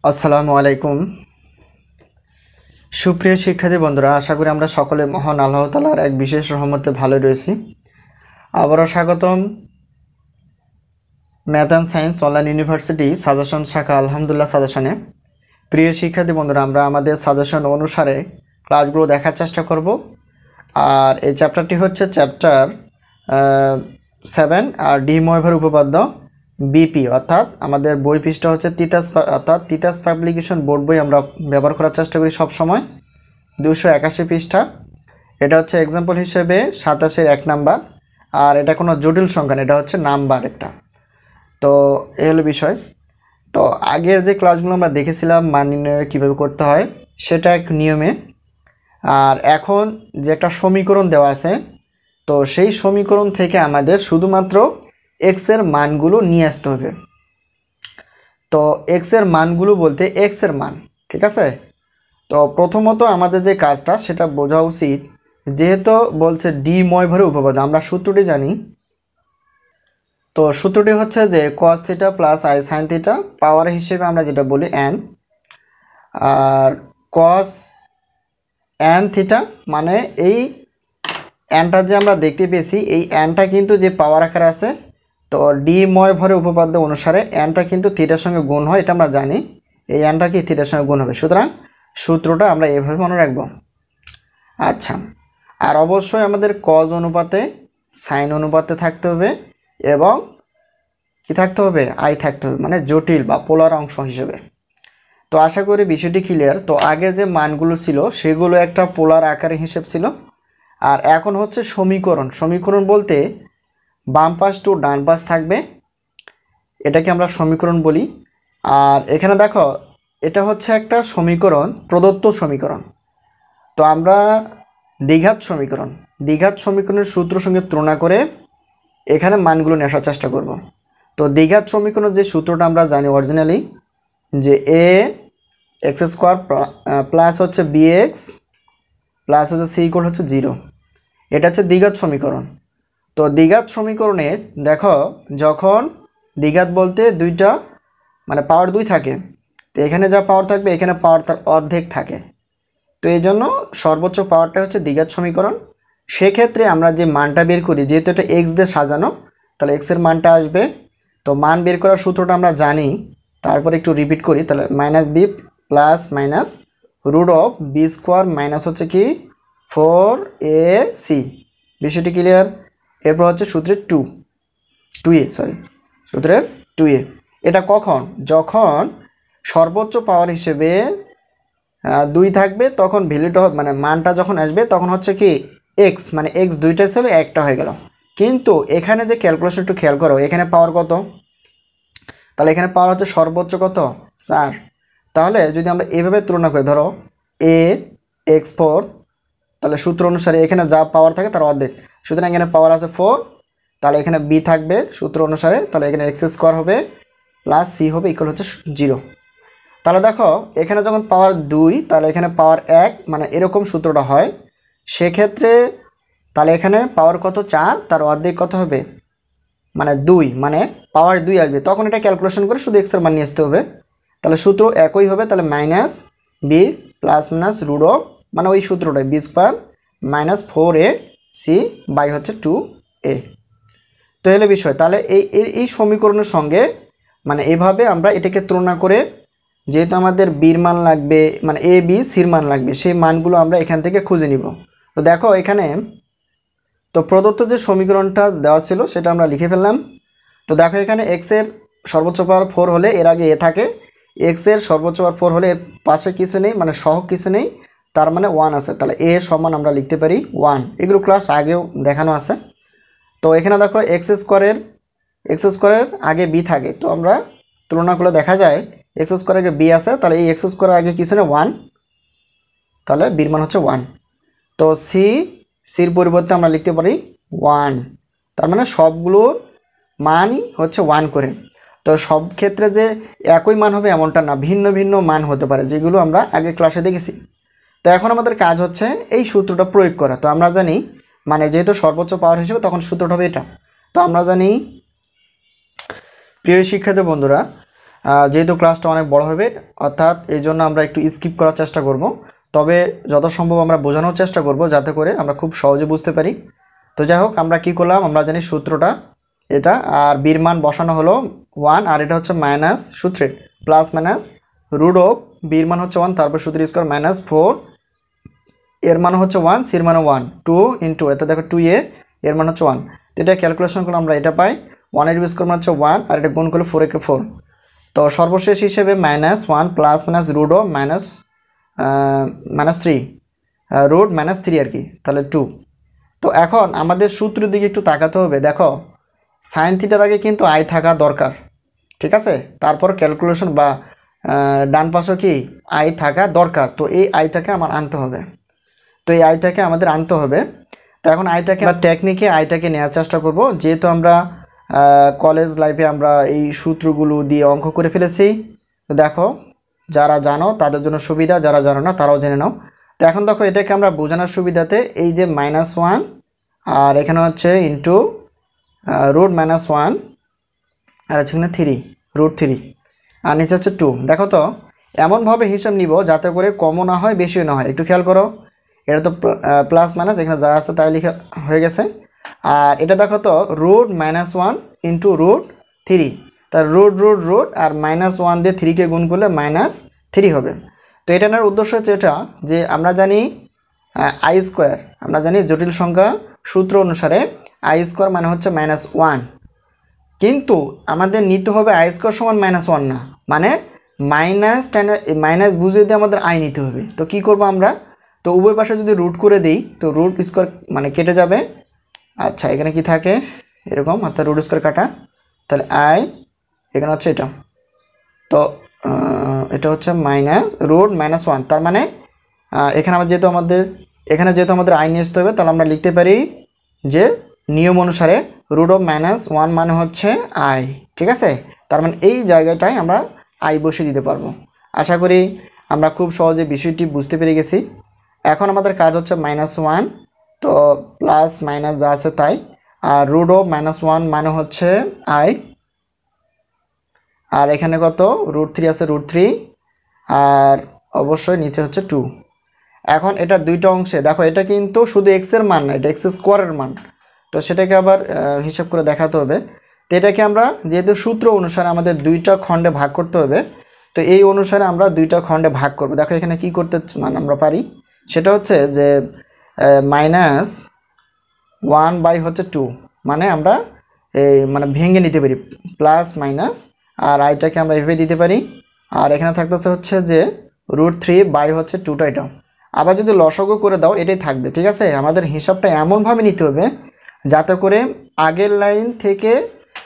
আসসালামু আলাইকুম। সুপ্রিয় শিক্ষার্থী বন্ধুরা, আশা করি আমরা সকলে মহান আল্লাহ তাআলার এক বিশেষ রহমতে ভালো রয়েছি। আবারও স্বাগতম math and science online university suggestion শাখা আলহামদুলিল্লাহ সাজেশনে। প্রিয় শিক্ষার্থী বন্ধুরা, আমরা আমাদের সাজেশন অনুসারে ক্লাসগুলো দেখার চেষ্টা করব। আর এই চ্যাপ্টারটি হচ্ছে চ্যাপ্টার 7 আর ডি ময়ভার উপপাদ্য বিপি, অর্থাৎ আমাদের বই পৃষ্ঠা হচ্ছে তিতাস পাবলিকেশন বোর্ড বই আমরা ব্যবহার করার চেষ্টা করি সব সময়। 281 পৃষ্ঠা। এটা হচ্ছে এক্সাম্পল হিসেবে 27-এর 1 নাম্বার। আর এটা কোনো জটিল সংখ্যা না, এটা হচ্ছে নাম্বার একটা। তো এই হলো বিষয়। তো আগের যে ক্লাসগুলো আমরা দেখেছিলাম মান নির্ণয় কীভাবে করতে হয় সেটা এক নিয়মে। আর এখন যে একটা সমীকরণ দেওয়া আছে, তো সেই সমীকরণ থেকে আমাদের শুধুমাত্র এক্সের মানগুলো নিয়ে আসতে হবে। তো এক্সের মানগুলো বলতে এক্সের মান, ঠিক আছে। তো প্রথমত আমাদের যে কাজটা সেটা বোঝা উচিত, যেহেতু বলছে ডি ময়ভারের উপপাদ্য, আমরা সূত্রটি জানি। তো সূত্রটি হচ্ছে যে cos theta plus i sine theta, power হিসেবে আমরা যেটা বলি n, আর cos n থিটা মানে এই nটা যে আমরা দেখতে পেয়েছি, এই nটা কিন্তু যে পাওয়ার আকারে আছে, তো ডি ময়ভারের উপপাদ্য অনুসারে nটা কিন্তু থিটার সঙ্গে গুণ হয়, এটা আমরা জানি। এই nটা কি থিটার সঙ্গে গুণ হবে, সুতরাং সূত্রটা আমরা এভাবে মনে রাখব। আচ্ছা, আর অবশ্যই আমাদের কজ অনুপাতে সাইন অনুপাতে থাকতে হবে এবং কি থাকতে হবে, আই থাকতে হবে, মানে জটিল বা পোলার অংশ হিসেবে। তো আশা করি বিষয়টি ক্লিয়ার। তো আগের যে মানগুলো ছিল সেগুলো একটা পোলার আকারে হিসেব ছিল। আর এখন হচ্ছে সমীকরণ। সমীকরণ বলতে বাম পাশ টু ডান পাশ থাকবে, এটাকে আমরা সমীকরণ বলি। আর এখানে দেখো, এটা হচ্ছে একটা সমীকরণ, প্রদত্ত সমীকরণ। তো আমরা দ্বিঘাত সমীকরণের সূত্র সঙ্গে তুলনা করে এখানে মানগুলো নিয়ে আসার চেষ্টা করব। তো দ্বিঘাত সমীকরণের যে সূত্রটা আমরা জানি অরিজিনালি, যে এ এক্স স্কোয়ার প্লাস হচ্ছে বি এক্স প্লাস হচ্ছে সি ইকুয়াল হচ্ছে 0, এটা হচ্ছে দ্বিঘাত সমীকরণ। তো দ্বিঘাত সমীকরণে দেখো, যখন দ্বিঘাত বলতে দুইটা মানে পাওয়ার 2 থাকে, তো এখানে যা পাওয়ার থাকবে এখানে পাওয়ার তার অর্ধেক থাকে। তো এই জন্য সর্বোচ্চ পাওয়ারটা হচ্ছে দ্বিঘাত সমীকরণ। সেক্ষেত্রে আমরা যে মানটা বের করি, যেহেতু এটা এক্স দিয়ে সাজানো, তাহলে এক্সের মানটা আসবে। তো মান বের করার সূত্রটা আমরা জানি, তারপর একটু রিপিট করি। তাহলে minus b plus minus root of b square minus হচ্ছে কি 4ac। বিষয়টি ক্লিয়ার। এরপর হচ্ছে সূত্রের সূত্রের 2a। এটা কখন, যখন সর্বোচ্চ পাওয়ার হিসেবে 2 থাকবে, তখন ভ্যালুটা মানে মানটা যখন আসবে তখন হচ্ছে কি এক্স, মানে এক্স দুইটা ছিল একটা হয়ে গেল। কিন্তু এখানে যে ক্যালকুলেশন একটু খেয়াল করো, এখানে পাওয়ার কত, তাহলে এখানে পাওয়ার হচ্ছে সর্বোচ্চ কত 4। তাহলে যদি আমরা এভাবে তুলনা করি, ধরো এ x4, তাহলে সূত্র অনুসারে এখানে যা পাওয়ার থাকে তার অর্ধেক, সুতরাং এখানে পাওয়ার আছে 4, তাহলে এখানে বি থাকবে সূত্র অনুসারে, তাহলে এখানে এক্স স্কোয়ার হবে প্লাস সি হবে ইকুয়াল হচ্ছে 0। তাহলে দেখো, এখানে যখন পাওয়ার 2 তাহলে এখানে পাওয়ার 1, মানে এরকম সূত্রটা হয়। সেক্ষেত্রে তাহলে এখানে পাওয়ার কত 4, তার অর্ধেক কত হবে, মানে 2, মানে পাওয়ার 2 আসবে, তখন এটা ক্যালকুলেশন করে শুধু এক্সের মান নিয়ে আসতে হবে। তাহলে সূত্র একই হবে, তাহলে minus b plus minus root of, মানে ওই সূত্রটাই B square minus 4ac by হচ্ছে 2a। তো এলো বিষয়। তাহলে এই সমীকরণের সঙ্গে মানে এভাবে আমরা এটাকে তুলনা করে, যেহেতু আমাদের বির মান লাগবে, মানে এ বি সির মান লাগবে, সেই মানগুলো আমরা এখান থেকে খুঁজে নিব। তো দেখো এখানে, তো প্রদত্ত যে সমীকরণটা দেওয়া ছিল সেটা আমরা লিখে ফেললাম। তো দেখো এখানে এক্সের সর্বোচ্চ পাওয়ার 4 হলে এর আগে এ থাকে, এক্সের সর্বোচ্চ পাওয়ার 4 হলে এর পাশে কিছু নেই, মানে সহগ কিছু নেই, তার মানে 1 আছে, তাহলে এ সমান আমরা লিখতে পারি 1। এগুলো ক্লাস আগেও দেখানো আছে। তো এখানে দেখো এক্স স্কোয়ারের আগে বি থাকে, তো আমরা তুলনা করলে দেখা যায় এক্স স্কোয়ার আগে বি আছে, তাহলে এই এক্স স্কোয়ারের আগে কিছু না 1, তাহলে বির মান হচ্ছে 1। তো সির পরিবর্তে আমরা লিখতে পারি 1, তার মানে সবগুলোর মানই হচ্ছে 1 করে। তো সব ক্ষেত্রে যে একই মান হবে এমনটা না, ভিন্ন ভিন্ন মান হতে পারে, যেগুলো আমরা আগে ক্লাসে দেখেছি। তো এখন আমাদের কাজ হচ্ছে এই সূত্রটা প্রয়োগ করা। তো আমরা জানি, মানে যেহেতু সর্বোচ্চ পাওয়ার হিসেবে তখন সূত্রটা হবে এটা। তো আমরা জানি, প্রিয় শিক্ষার্থী বন্ধুরা, যেহেতু ক্লাসটা অনেক বড় হবে, অর্থাৎ এই জন্য আমরা একটু স্কিপ করার চেষ্টা করব, তবে যত সম্ভব আমরা বোঝানোর চেষ্টা করব যাতে করে আমরা খুব সহজে বুঝতে পারি। তো যাই হোক, আমরা কি করলাম, আমরা জানি সূত্রটা এটা, আর বির মান বসানো হলো 1, আর এটা হচ্ছে মাইনাস সূত্রে প্লাস মাইনাস রুট অফ বির মান হচ্ছে 1, তারপর সূত্র স্কোয়ার মাইনাস 4, এর মান হচ্ছে 1, সির মান 1, 2 ইন্টু এতে দেখো 2a, এর মান হচ্ছে 1। তো এটা ক্যালকুলেশন করলে আমরা এটা পাই 1 এর স্কোয়ার মান হচ্ছে 1, আর এটা গুণ করলে 4 একে 4। তো সর্বশেষ হিসেবে -1 plus minus root of -3 root -3 আর কি, তাহলে 2। তো এখন আমাদের সূত্রের দিকে একটু তাকাতে হবে। দেখো সাইন থিটার আগে কিন্তু আই থাকা দরকার, ঠিক আছে? তারপর ক্যালকুলেশন বা ডান পাশে কি আই থাকা দরকার। তো এই আইটাকে আমার আনতে হবে, তো এই আইটাকে আমাদের আনতে হবে। তো এখন আইটাকে আমরা টেকনিকে আইটাকে নেওয়ার চেষ্টা করব, যেহেতু আমরা কলেজ লাইফে আমরা এই সূত্রগুলো দিয়ে অঙ্ক করে ফেলেছি। তো দেখো যারা জানো তাদের জন্য সুবিধা, যারা জানো না তারাও জেনে নাও। তো এখন দেখো এটাকে আমরা বোঝানোর সুবিধাতে এই যে -1 আর এখানে হচ্ছে ইন্টু রুট -1 আর হচ্ছে এখানে 3 রুট 3 আর নিচে হচ্ছে 2। দেখো তো এমনভাবে হিসাব নিব যাতে করে কমও না হয় বেশিও না হয়। একটু খেয়াল করো, এটা তো প্লাস মাইনাস এখানে যা আছে তাই লেখা হয়ে গেছে। আর এটা দেখো তো রুট -1 ইন্টু রুট 3, তার রুট রুট রুট আর -1 দিয়ে 3কে গুণ করলে -3 হবে। তো এটা নেওয়ার উদ্দেশ্য হচ্ছে এটা যে আমরা জানি আই স্কোয়ার, আমরা জানি জটিল সংখ্যা সূত্র অনুসারে আই স্কোয়ার মানে হচ্ছে -1, কিন্তু আমাদের নিতে হবে আই স্কোয়ার সমান -1 না, মানে মাইনাস বুঝিয়ে দিয়ে আমাদের আই নিতে হবে। তো কি করব আমরা, তো উভয় পাশে যদি রুট করে দিই তো রুট স্কোয়ার মানে কেটে যাবে। আচ্ছা এখানে কি থাকে এরকম, অর্থাৎ রুট স্কোয়ার কাটা, তাহলে আই এখানে হচ্ছে এটা, তো এটা হচ্ছে মাইনাস রুট -1, তার মানে এখানে যেহেতু আমাদের আই নিয়ে আসতে হবে, তাহলে আমরা লিখতে পারি যে নিয়ম অনুসারে রুট অফ -1 মানে হচ্ছে আই, ঠিক আছে? তার মানে এই জায়গাটায় আমরা আই বসে দিতে পারবো। আশা করি আমরা খুব সহজে বিষয়টি বুঝতে পেরে গেছি। এখন আমাদের কাজ হচ্ছে -1, তো প্লাস মাইনাস যা আছে তাই, আর রুট অফ -1 মানে হচ্ছে আই, আর এখানে কত রুট 3 আছে, রুট 3, আর অবশ্যই নিচে হচ্ছে 2। এখন এটা দুইটা অংশে দেখো, এটা কিন্তু শুধু এক্স এর মান না, এটা এক্স স্কোয়ারের মান, তো সেটাকে আবার হিসাব করে দেখাতে হবে। তো এটাকে আমরা যেহেতু সূত্র অনুসারে আমাদের দুইটা খণ্ডে ভাগ করতে হবে, তো এই অনুসারে আমরা দুইটা খণ্ডে ভাগ করব। দেখো এখানে কি করতে মানে আমরা পারি, সেটা হচ্ছে যে -1/2, মানে আমরা এই মানে ভেঙে নিতে পারি প্লাস মাইনাস, আর আইটাকে আমরা এভাবে দিতে পারি, আর এখানে থাকতেছে হচ্ছে যে রুট 3/2টা এটা। আবার যদি লসাগু করে দাও এটাই থাকবে, ঠিক আছে? আমাদের হিসাবটা এমনভাবে নিতে হবে যাতে করে আগের লাইন থেকে,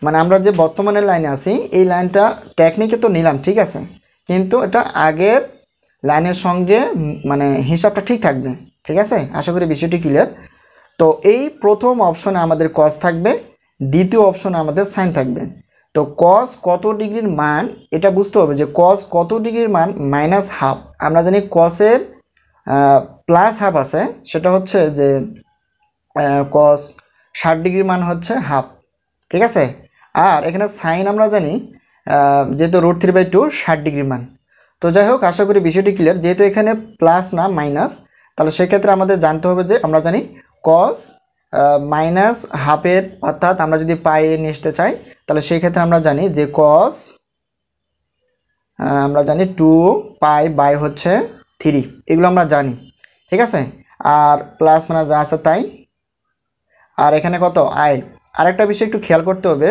মানে আমরা যে বর্তমানের লাইনে আছি এই লাইনটা টেকনিকে তো নিলাম, ঠিক আছে, কিন্তু এটা আগের লাইনের সঙ্গে মানে হিসাবটা ঠিক থাকবে, ঠিক আছে? আশা করি বিষয়টি ক্লিয়ার। তো এই প্রথম অপশনে আমাদের কস থাকবে, দ্বিতীয় অপশনে আমাদের সাইন থাকবে। তো কস কত ডিগ্রির মান এটা বুঝতে হবে, যে কস কত ডিগ্রির মান -1/2। আমরা জানি কসের +1/2 আছে, সেটা হচ্ছে যে কস 60 ডিগ্রির মান হচ্ছে হাফ, ঠিক আছে? আর এখানে সাইন আমরা জানি যেহেতু রুট 3/2 60 ডিগ্রির মান। তো যাই হোক, আশা করি বিষয়টি ক্লিয়ার। যেহেতু এখানে প্লাস না মাইনাস, তাহলে সেক্ষেত্রে আমাদের জানতে হবে যে আমরা জানি কস -1/2, অর্থাৎ আমরা যদি পাই নিয়ে আসতে চাই তাহলে সেই ক্ষেত্রে আমরা জানি যে কস আমরা জানি 2π/3, এগুলো আমরা জানি, ঠিক আছে? আর প্লাস মানে যা আছে তাই, আর এখানে কত আই। আরেকটা বিষয় একটু খেয়াল করতে হবে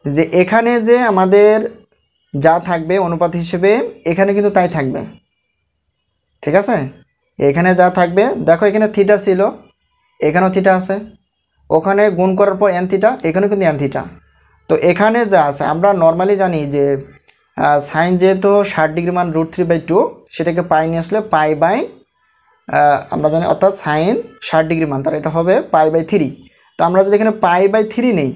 যে এখানে যে আমাদের যা থাকবে অনুপাত হিসেবে এখানে কিন্তু তাই থাকবে, ঠিক আছে? এখানে যা থাকবে, দেখো এখানে থিটা ছিল, এখানেও থিটা আছে, ওখানে গুণ করার পর এন থিটা, এখানেও কিন্তু এন থিটা। তো এখানে যা আছে আমরা নর্মালি জানি যে সাইন যেহেতু 60 ডিগ্রি মান রুট 3/2, সেটাকে পাই নিয়ে আসলে আমরা জানি, অর্থাৎ সাইন 60 ডিগ্রি মান, তার এটা হবে π/3। তো আমরা যদি এখানে π/3 নেই,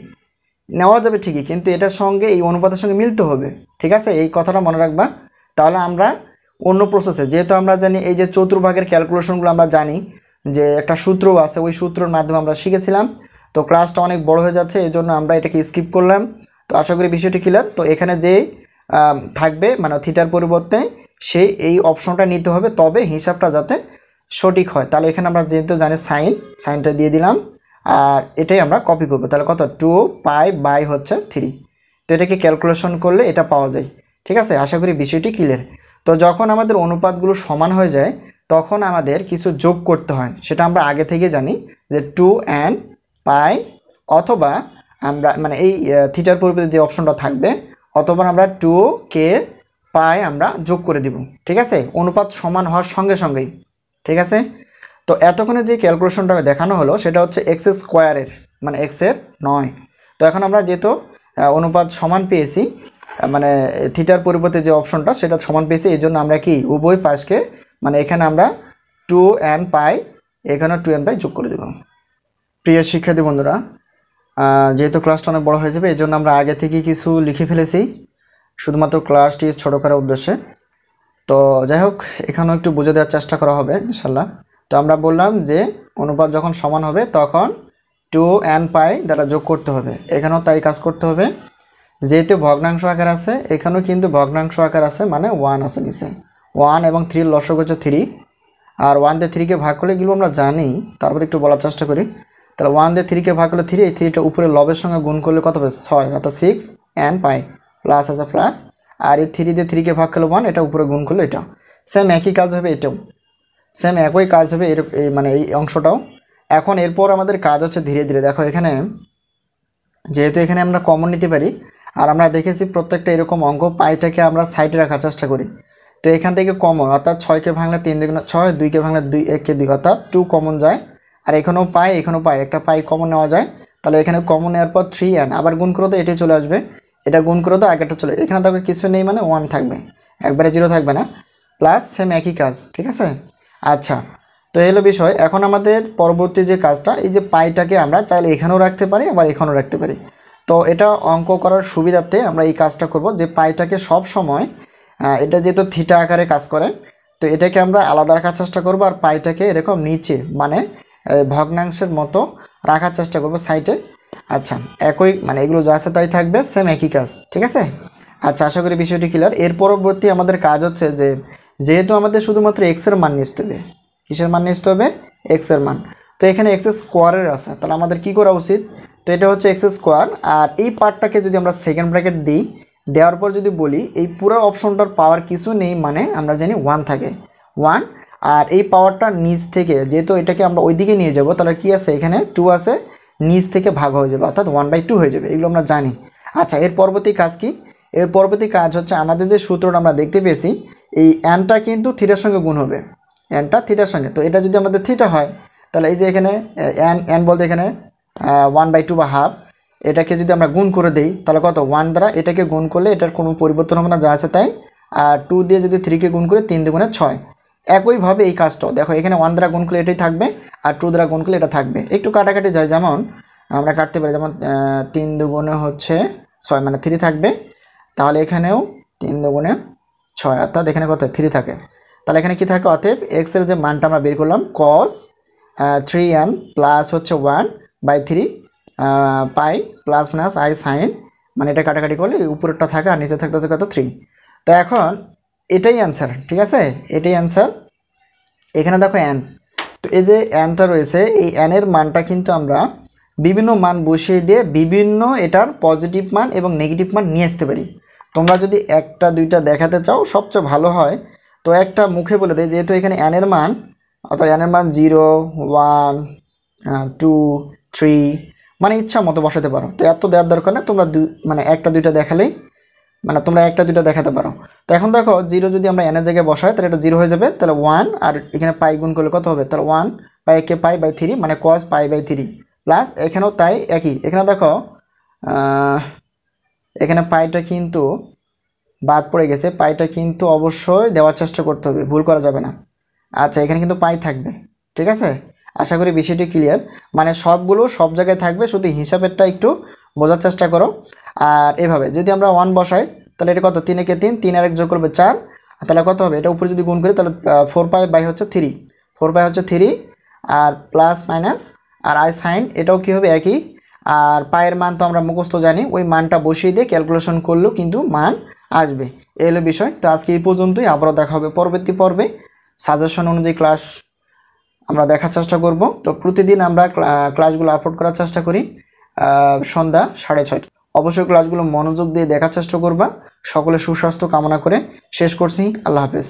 নেওয়া যাবে ঠিকই, কিন্তু এটার সঙ্গে এই অনুপাতের সঙ্গে মিলতে হবে, ঠিক আছে? এই কথাটা মনে রাখবা। তাহলে আমরা অন্য প্রসেসে, যেহেতু আমরা জানি এই যে চতুর্ভাগের ক্যালকুলেশনগুলো আমরা জানি যে একটা সূত্র আছে, ওই সূত্রের মাধ্যমে আমরা শিখেছিলাম। তো ক্লাসটা অনেক বড় হয়ে যাচ্ছে, এই জন্য আমরা এটাকে স্কিপ করলাম। তো আশা করি বিষয়টি ক্লিয়ার। তো এখানে যে থাকবে, মানে থিটার পরিবর্তে সেই এই অপশনটা নিতে হবে, তবে হিসাবটা যাতে সঠিক হয়। তাহলে এখানে আমরা যেহেতু জানি সাইনটা দিয়ে দিলাম, আর এটাই আমরা কপি করবো। তাহলে কত 2π/3। তো এটাকে ক্যালকুলেশন করলে এটা পাওয়া যায়। ঠিক আছে, আশা করি বিষয়টি ক্লিয়ার। তো যখন আমাদের অনুপাতগুলো সমান হয়ে যায় তখন আমাদের কিছু যোগ করতে হয়, সেটা আমরা আগে থেকে জানি যে 2nπ, অথবা আমরা মানে এই থিটার পরিবর্তে যে অপশনটা থাকবে, অথবা আমরা 2k π আমরা যোগ করে দিব। ঠিক আছে, অনুপাত সমান হওয়ার সঙ্গে সঙ্গেই। ঠিক আছে, তো এতক্ষণে যে ক্যালকুলেশনটা দেখানো হলো সেটা হচ্ছে এক্স স্কোয়ারের, মানে এক্সের নয়। তো এখন আমরা যেহেতু অনুপাত সমান পেয়েছি, মানে থিটার পরিবর্তে যে অপশনটা সেটা সমান পেয়েছি, এই জন্য আমরা কি উভয় পাশকে, মানে এখানে আমরা 2nπ, এখানে 2nπ যোগ করে দেব। প্রিয় শিক্ষার্থী বন্ধুরা, যেহেতু ক্লাসটা অনেক বড় হয়ে যাবে এই জন্য আমরা আগে থেকে কিছু লিখে ফেলেছি, শুধুমাত্র ক্লাসটি ছোটো করার উদ্দেশ্যে। তো যাই হোক, এখানেও একটু বুঝে দেওয়ার চেষ্টা করা হবে ইনশাল্লাহ। তো আমরা বললাম যে অনুপাত যখন সমান হবে তখন 2nπ দ্বারা যোগ করতে হবে, এখানেও তাই কাজ করতে হবে। যেহেতু ভগ্নাংশ আকার আছে, এখানেও কিন্তু ভগ্নাংশ আকার আছে, মানে 1 আছে নিচে। 1 এবং 3 লসক হচ্ছে 3, আর 1 দিয়ে 3কে ভাগ করলে এগুলো আমরা জানি, তারপর একটু বলার চেষ্টা করি। তাহলে 1 দিয়ে 3কে ভাগ করলে 3, এই 3টা উপরে লবের সঙ্গে গুণ করলে কত হবে 6, অর্থাৎ 6nπ, প্লাস আছে প্লাস, আর এই 3 দিয়ে 3কে ভাগ করলে 1, এটা উপরে গুণ করলে এটা সেম একই কাজ হবে, এটাও সেম একই কাজ হবে, মানে এই অংশটাও। এখন এরপর আমাদের কাজ হচ্ছে ধীরে ধীরে, দেখো এখানে যেহেতু এখানে আমরা কমন নিতে পারি, আর আমরা দেখেছি প্রত্যেকটা এরকম অঙ্ক পাইটাকে আমরা সাইডে রাখার চেষ্টা করি। তো এখান থেকে কমন, অর্থাৎ 6কে ভাঙলে 3 দুগুণে 6, 2কে ভাঙলে 2, 1কে 2, অর্থাৎ 2 কমন যায়। আর এখানেও পাই, এখানেও পাই, একটা পাই কমন নেওয়া যায়। তাহলে এখানে কমন নেওয়ার পর 3n, আবার গুণ করো তো এটাই চলে আসবে, এটা গুণ করো তো আগেরটা চলে, এখানে দেখো কিছু নেই, মানে 1 থাকবে, একবারে 0 থাকবে না, প্লাস সেম একই কাজ। ঠিক আছে, আচ্ছা, তো এই হলো বিষয়। এখন আমাদের পরবর্তী যে কাজটা, এই যে পাইটাকে আমরা চাইলে এখানেও রাখতে পারি, আবার এখানেও রাখতে পারি। তো এটা অঙ্ক করার সুবিধার্থে আমরা এই কাজটা করব, যে পাইটাকে সব সময়, এটা যেহেতু থিটা আকারে কাজ করে, তো এটাকে আমরা আলাদা রাখার চেষ্টা করব, আর পাইটাকে এরকম নিচে, মানে ভগ্নাংশের মতো রাখার চেষ্টা করব সাইডে। আচ্ছা, একই, মানে এগুলো যা আছে তাই থাকবে, সেম একই কাজ। ঠিক আছে, আচ্ছা, আশা করি বিষয়টি ক্লিয়ার। এর পরবর্তী আমাদের কাজ হচ্ছে যে, যেহেতু আমাদের শুধুমাত্র এক্স এর মান নিতে হবে, কিসের মান নিতে হবে, এক্স এর মান। তো এখানে এক্স স্কোয়ারের আছে, তাহলে আমাদের কি করা উচিত, তো এটা হচ্ছে এক্স স্কোয়ার, আর এই পার্টটাকে যদি আমরা সেকেন্ড ব্র্যাকেট দিই, দেওয়ার পর যদি বলি এই পুরো অপশনটার পাওয়ার কিছু নেই, মানে আমরা জানি 1 থাকে, 1, আর এই পাওয়ারটা নিচ থেকে, যেহেতু এটাকে আমরা ওইদিকে নিয়ে যাব, তাহলে কি আছে, এখানে 2 আছে, নিচ থেকে ভাগ হয়ে যাবে, অর্থাৎ 1/2 হয়ে যাবে, এগুলো আমরা জানি। আচ্ছা, এর পরবর্তী কাজ কি, এর পরবর্তী কাজ হচ্ছে আমাদের যে সূত্রটা আমরা দেখতে পেয়েছি, এই এনটা কিন্তু থিটার সঙ্গে গুণ হবে, এনটা থিটার সঙ্গে। তো এটা যদি আমাদের থিটা হয়, তাহলে এই যে এখানে এন বলতে এখানে 1/2 বা হাফ, এটাকে যদি আমরা গুণ করে দেই, তাহলে কত 1 দ্বারা এটাকে গুণ করলে এটার কোনো পরিবর্তন হবে না, যা আছে তাই। আর 2 দিয়ে যদি 3কে গুণ করে, 3 দুগুণে 6। একইভাবে এই কাজটাও দেখো, এখানে 1 দ্বারা গুণ করলে এটাই থাকবে, আর 2 দ্বারা গুণ করলে এটা থাকবে, একটু কাটাকাটি যায়, যেমন আমরা কাটতে পারি, যেমন 3 দুগুণে হচ্ছে 6, মানে 3 থাকবে। তাহলে এখানেও 3 দুগুণে 6, অর্থাৎ এখানে কত 3 থাকে। তাহলে এখানে কি থাকে, অতএব এক্স এর যে মানটা আমরা বের করলাম cos 3n প্লাস হচ্ছে 1/3 পাই প্লাস মাইনাস আই সাইন, মানে এটা কাটাকাটি করলে উপরেরটা থাকে আর নিচে থাকতেছে কত 3। তো এখন এটাই অ্যান্সার। ঠিক আছে, এটাই অ্যান্সার। এখানে দেখো n, তো এই যে nটা রয়েছে, এই n এর মানটা কিন্তু আমরা বিভিন্ন মান বসিয়ে দিয়ে বিভিন্ন এটার পজিটিভ মান এবং নেগেটিভ মান নিয়ে আসতে পারি। তোমরা যদি একটা দুইটা দেখাতে চাও সবচেয়ে ভালো হয়, তো একটা মুখে বলে দেয়, যেহেতু এখানে n এর মান, অর্থাৎ n এর মান 0, 1, 2, 3, মানে ইচ্ছা মতো বসাতে পারো। তো এত দেওয়ার দরকার না, তোমরা মানে একটা দুইটা দেখালেই, মানে তোমরা একটা দুইটা দেখাতে পারো। তো এখন দেখো 0 যদি আমরা n এর জায়গায় বসাই, তাহলে এটা 0 হয়ে যাবে, তাহলে 1, আর এখানে পাই গুণ করলে কত হবে, তাহলে 1 পাই কে পাই/3, মানে cos π/3, প্লাস এখানেও তাই একই। এখানে দেখো এখানে পাইটা কিন্তু বাদ পড়ে গেছে, পাইটা কিন্তু অবশ্যই দেওয়ার চেষ্টা করতে হবে, ভুল করা যাবে না। আচ্ছা, এখানে কিন্তু পাই থাকবে। ঠিক আছে, আশা করি বিষয়টি ক্লিয়ার, মানে সবগুলো সব জায়গায় থাকবে, শুধু হিসাবেরটা একটু বোঝার চেষ্টা করো। আর এভাবে যদি আমরা 1 বসাই, তাহলে এটা কত, 3 একে 3, 3 আর 1 যোগ করবে 4, তাহলে কত হবে, এটা উপরে যদি গুণ করি তাহলে 4π/3, 4π হচ্ছে 3, আর প্লাস মাইনাস আর আই সাইন, এটাও কি হবে একই। আর পায়ের মান তো আমরা মুখস্থ জানি, ওই মানটা বসিয়ে দিয়ে ক্যালকুলেশন করলেও কিন্তু মান আসবে, এই হলো বিষয়। তো আজকে এই পর্যন্তই, আবারও দেখা হবে পরবর্তী পর্বে। সাজেশন অনুযায়ী ক্লাস আমরা দেখার চেষ্টা করব। তো প্রতিদিন আমরা ক্লাসগুলো আপলোড করার চেষ্টা করি সন্ধ্যা 6:30। অবশ্যই ক্লাসগুলো মনোযোগ দিয়ে দেখার চেষ্টা করবা। সকলে সুস্বাস্থ্য কামনা করে শেষ করছি। আল্লাহ হাফেজ।